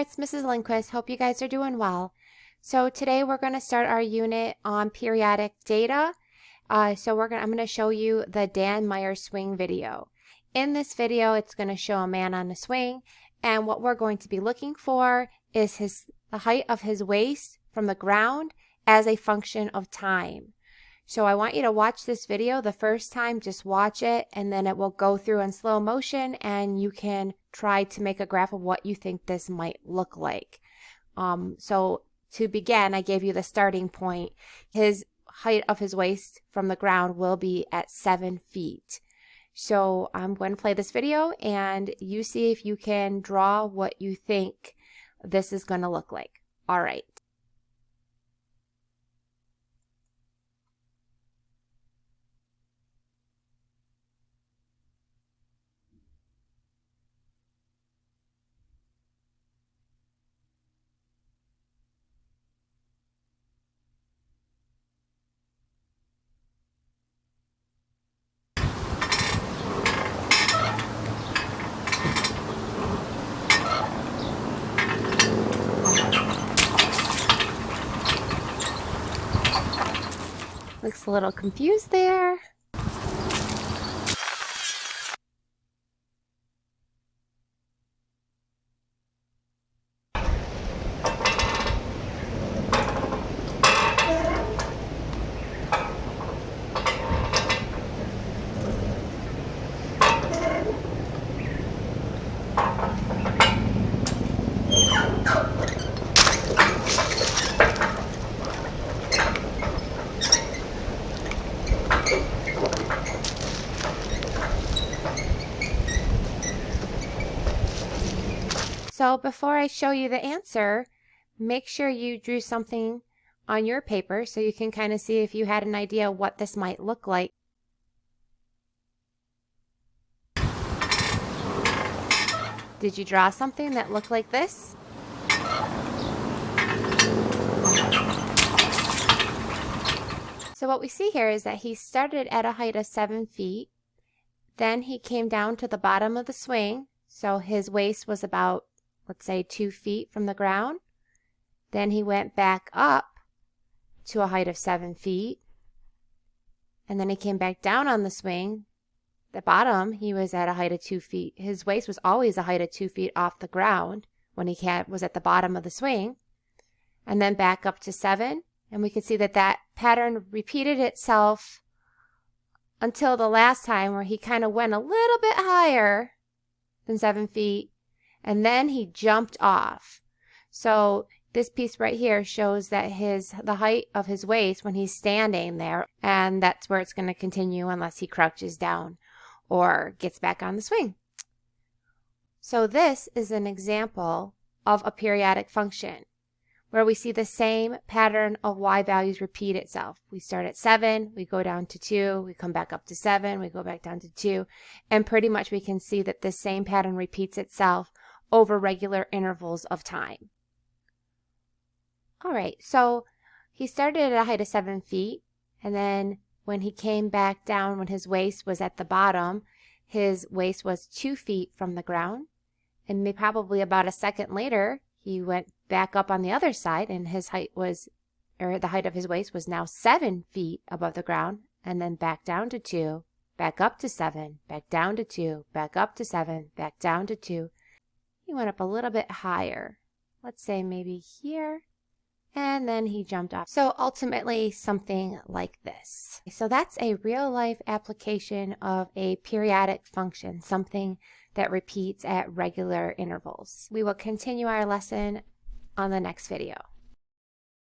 it's Mrs. Lindquist. Hope you guys are doing well. So today we're going to start our unit on periodic data. I'm going to show you the Dan Meyer swing video. In this video, it's going to show a man on a swing, and what we're going to be looking for is the height of his waist from the ground as a function of time. So I want you to watch this video the first time, just watch it, and then it will go through in slow motion and you can try to make a graph of what you think this might look like. So to begin, I gave you the starting point. His height of his waist from the ground will be at 7 feet. So I'm going to play this video and you see if you can draw what you think this is going to look like. All right. Looks a little confused there. So before I show you the answer, make sure you drew something on your paper so you can kind of see if you had an idea what this might look like. Did you draw something that looked like this? So what we see here is that he started at a height of 7 feet. Then he came down to the bottom of the swing. So his waist was about, let's say, 2 feet from the ground. Then he went back up to a height of 7 feet. And then he came back down on the swing. The bottom, he was at a height of 2 feet. His waist was always a height of 2 feet off the ground when he was at the bottom of the swing. And then back up to 7. And we can see that that pattern repeated itself until the last time where he kind of went a little bit higher than 7 feet. And then he jumped off. So this piece right here shows that the height of his waist when he's standing there, and that's where it's going to continue unless he crouches down or gets back on the swing. So this is an example of a periodic function where we see the same pattern of y values repeat itself. We start at 7, we go down to 2, we come back up to 7, we go back down to 2, and pretty much we can see that this same pattern repeats itself over regular intervals of time. All right, so he started at a height of 7 feet, and then when he came back down, when his waist was at the bottom, his waist was 2 feet from the ground, and probably about a second later, he went back up on the other side, and his height was, or the height of his waist was now 7 feet above the ground, and then back down to 2, back up to 7, back down to 2, back up to 7, back down to 2. He went up a little bit higher, let's say maybe here, and then he jumped off. So ultimately something like this. So that's a real life application of a periodic function, something that repeats at regular intervals. We will continue our lesson on the next video.